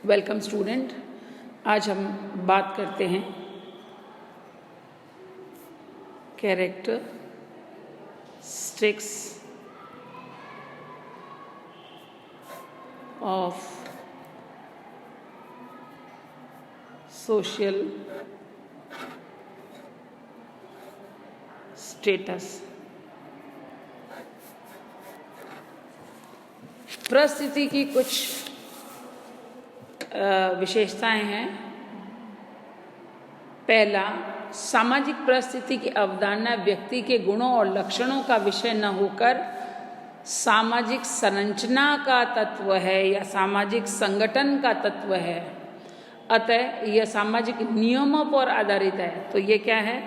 Welcome student. आज हम बात करते हैं कैरेक्टरिस्टिक्स ऑफ सोशल स्टेटस। परिस्थिति की कुछ विशेषताएं हैं। पहला, सामाजिक परिस्थिति की अवधारणा व्यक्ति के गुणों और लक्षणों का विषय न होकर सामाजिक संरचना का तत्व है या सामाजिक संगठन का तत्व है। अतः यह सामाजिक नियमों पर आधारित है। तो ये क्या है?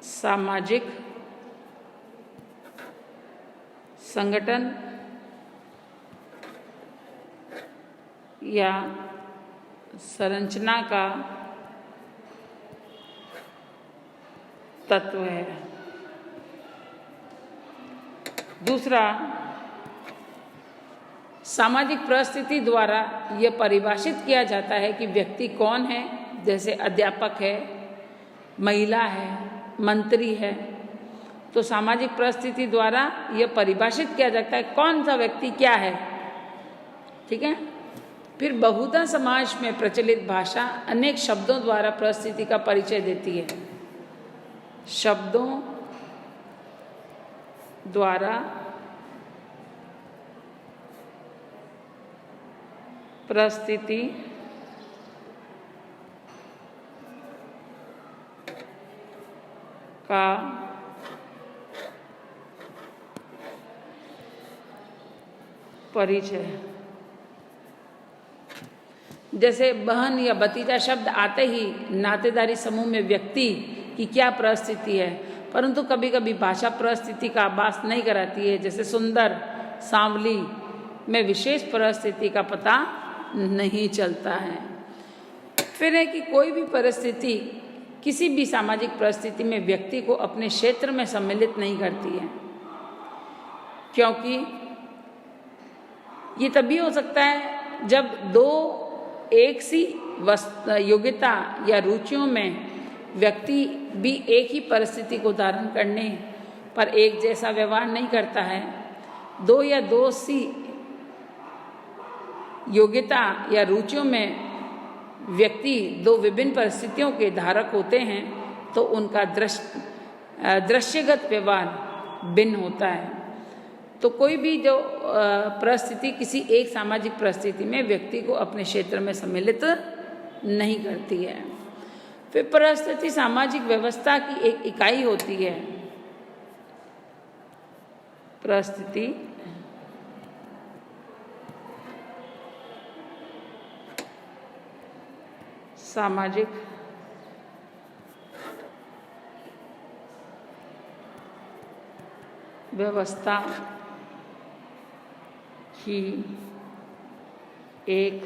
सामाजिक संगठन या संरचना का तत्व है। दूसरा, सामाजिक परिस्थिति द्वारा यह परिभाषित किया जाता है कि व्यक्ति कौन है। जैसे अध्यापक है, महिला है, मंत्री है। तो सामाजिक परिस्थिति द्वारा यह परिभाषित किया जाता है कौन सा व्यक्ति क्या है। ठीक है। फिर बहुधा समाज में प्रचलित भाषा अनेक शब्दों द्वारा परिस्थिति का परिचय देती है। शब्दों द्वारा परिस्थिति का परिचय। जैसे बहन या भतीजा शब्द आते ही नातेदारी समूह में व्यक्ति की क्या परिस्थिति है, परंतु कभी कभी भाषा परिस्थिति का आभास नहीं कराती है। जैसे सुंदर, सांवली में विशेष परिस्थिति का पता नहीं चलता है। फिर है कि कोई भी परिस्थिति किसी भी सामाजिक परिस्थिति में व्यक्ति को अपने क्षेत्र में सम्मिलित नहीं करती है, क्योंकि ये तभी हो सकता है जब दो एक सी योग्यता या रुचियों में व्यक्ति भी एक ही परिस्थिति को धारण करने पर एक जैसा व्यवहार नहीं करता है। दो या दो सी योग्यता या रुचियों में व्यक्ति दो विभिन्न परिस्थितियों के धारक होते हैं तो उनका दृश्यगत व्यवहार भिन्न होता है। तो कोई भी जो परिस्थिति किसी एक सामाजिक परिस्थिति में व्यक्ति को अपने क्षेत्र में सम्मिलित नहीं करती है। फिर परिस्थिति सामाजिक व्यवस्था की एक इकाई होती है। परिस्थिति सामाजिक व्यवस्था की एक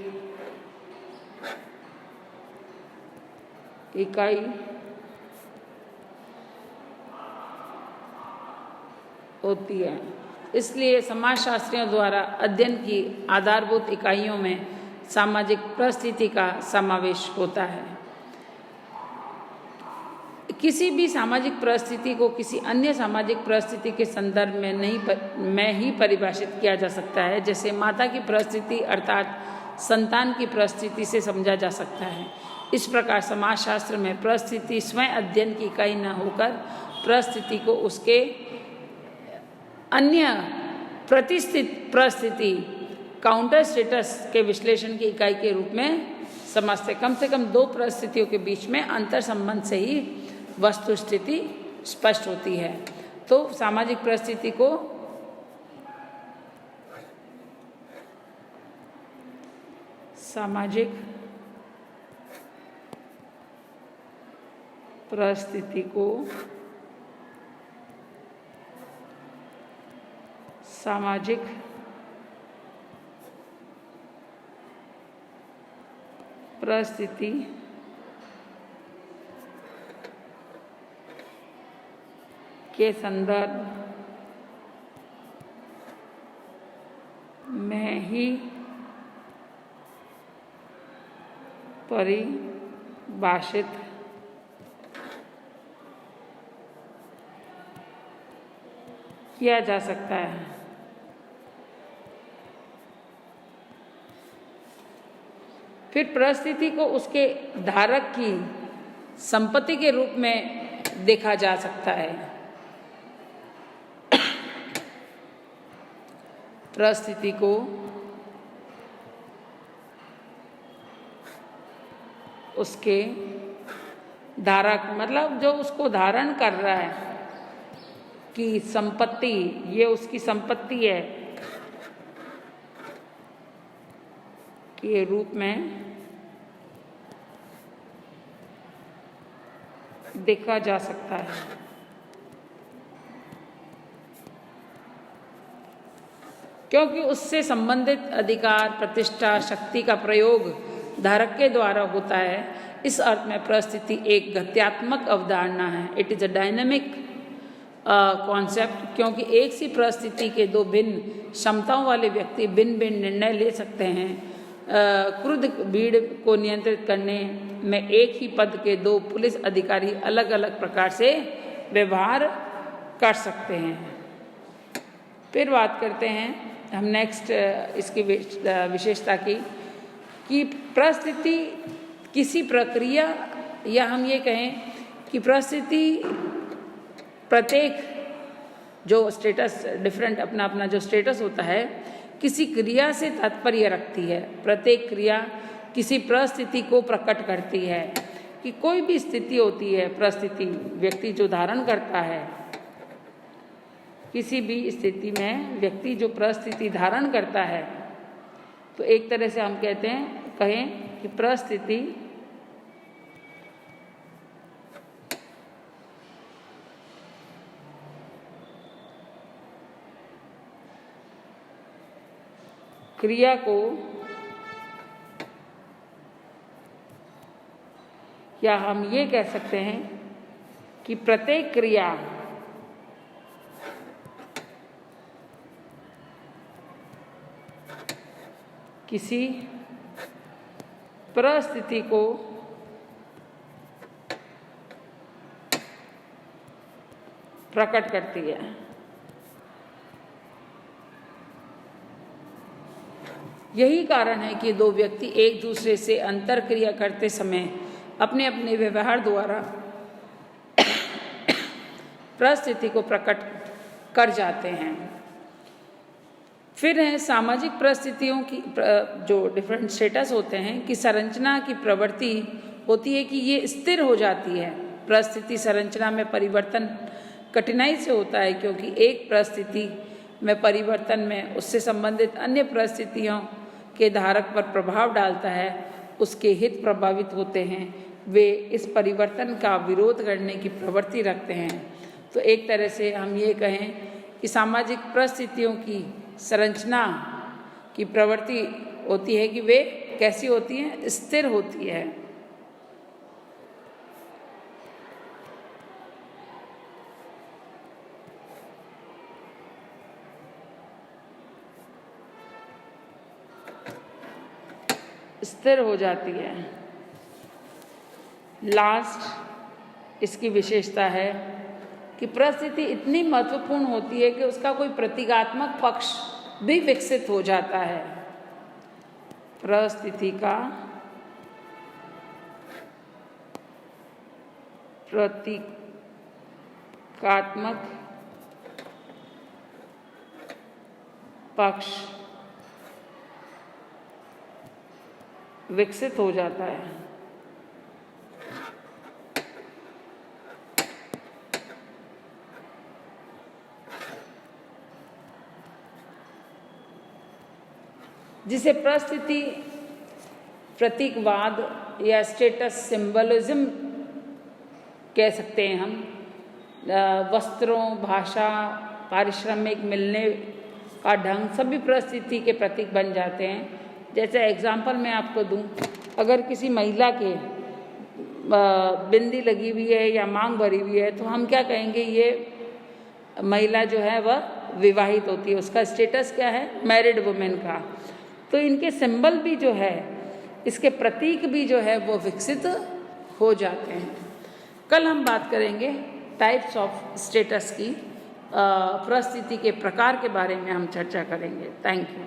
इकाई होती है। इसलिए समाजशास्त्रियों द्वारा अध्ययन की आधारभूत इकाइयों में सामाजिक परिस्थिति का समावेश होता है। किसी भी सामाजिक परिस्थिति को किसी अन्य सामाजिक परिस्थिति के संदर्भ में ही परिभाषित किया जा सकता है। जैसे माता की परिस्थिति अर्थात संतान की परिस्थिति से समझा जा सकता है। इस प्रकार समाजशास्त्र में परिस्थिति स्वयं अध्ययन की इकाई न होकर परिस्थिति को उसके अन्य प्रतिस्थित परिस्थिति काउंटर स्टेटस के विश्लेषण की इकाई के रूप में समझते। कम से कम दो परिस्थितियों के बीच में अंतर संबंध से ही वस्तु स्थिति स्पष्ट होती है। तो सामाजिक परिस्थिति को सामाजिक परिस्थिति को सामाजिक परिस्थिति के संदर्भ में ही परिभाषित किया जा सकता है। फिर परिस्थिति को उसके धारक की संपत्ति के रूप में देखा जा सकता है। परिस्थिति को उसके धारक मतलब जो उसको धारण कर रहा है कि संपत्ति, ये उसकी संपत्ति है के रूप में देखा जा सकता है। क्योंकि उससे संबंधित अधिकार, प्रतिष्ठा, शक्ति का प्रयोग धारक के द्वारा होता है। इस अर्थ में परिस्थिति एक गत्यात्मक अवधारणा है। It is a dynamic concept, क्योंकि एक सी परिस्थिति के दो भिन्न क्षमताओं वाले व्यक्ति भिन्न भिन्न निर्णय ले सकते हैं। क्रुद्ध भीड़ को नियंत्रित करने में एक ही पद के दो पुलिस अधिकारी अलग अलग प्रकार से व्यवहार कर सकते हैं। फिर बात करते हैं हम नेक्स्ट इसकी विशेषता की कि परिस्थिति किसी प्रक्रिया, या हम ये कहें कि परिस्थिति प्रत्येक जो स्टेटस डिफरेंट अपना अपना जो स्टेटस होता है किसी क्रिया से तात्पर्य रखती है। प्रत्येक क्रिया किसी परिस्थिति को प्रकट करती है। कि कोई भी स्थिति होती है, परिस्थिति व्यक्ति जो धारण करता है, किसी भी स्थिति में व्यक्ति जो परिस्थिति धारण करता है, तो एक तरह से हम कहें कि परिस्थिति क्रिया को, या हम ये कह सकते हैं कि प्रत्येक क्रिया किसी परिस्थिति को प्रकट करती है। यही कारण है कि दो व्यक्ति एक दूसरे से अंतर क्रिया करते समय अपने अपने व्यवहार द्वारा परिस्थिति को प्रकट कर जाते हैं। फिर है सामाजिक परिस्थितियों की जो डिफरेंट स्टेटस होते हैं कि संरचना की प्रवृत्ति होती है कि ये स्थिर हो जाती है। परिस्थिति संरचना में परिवर्तन कठिनाई से होता है, क्योंकि एक परिस्थिति में परिवर्तन में उससे संबंधित अन्य परिस्थितियों के धारक पर प्रभाव डालता है, उसके हित प्रभावित होते हैं, वे इस परिवर्तन का विरोध करने की प्रवृत्ति रखते हैं। तो एक तरह से हम ये कहें कि सामाजिक परिस्थितियों की संरचना की प्रवृत्ति होती है कि वे कैसी होती हैं, स्थिर होती है। स्थिर हो जाती है। लास्ट इसकी विशेषता है कि परिस्थिति इतनी महत्वपूर्ण होती है कि उसका कोई प्रतीकात्मक पक्ष भी विकसित हो जाता है। परिस्थिति का प्रतीकात्मक पक्ष विकसित हो जाता है। जिसे परिस्थिति प्रतीकवाद या स्टेटस सिंबलिज्म कह सकते हैं हम। वस्त्रों, भाषा, पारिश्रमिक मिलने का ढंग सभी परिस्थिति के प्रतीक बन जाते हैं। जैसे एग्जाम्पल मैं आपको दूं, अगर किसी महिला के बिंदी लगी हुई है या मांग भरी हुई है तो हम क्या कहेंगे, ये महिला जो है वह विवाहित होती है, उसका स्टेटस क्या है, मैरिड वुमेन का। तो इनके सिंबल भी जो है इसके प्रतीक भी जो है वो विकसित हो जाते हैं। कल हम बात करेंगे टाइप्स ऑफ स्टेटस की, परिस्थिति के प्रकार के बारे में हम चर्चा करेंगे। Thank you.